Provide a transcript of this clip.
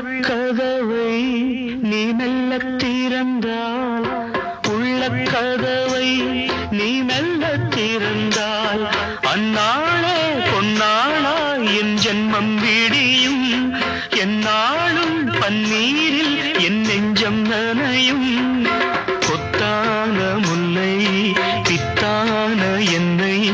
உள்ளக்கதவை நீ மெல்ல திறந்தால், உள்ளக்கதவை நீ மெல்ல திறந்தால், அந்நாளே பொன்னாளா என் ஜென்மம் விடியும். எந்நாளும் பன்னீரில் என் நெஞ்சம் நனையும். கொத்தான முல்லை பித்தான என்னை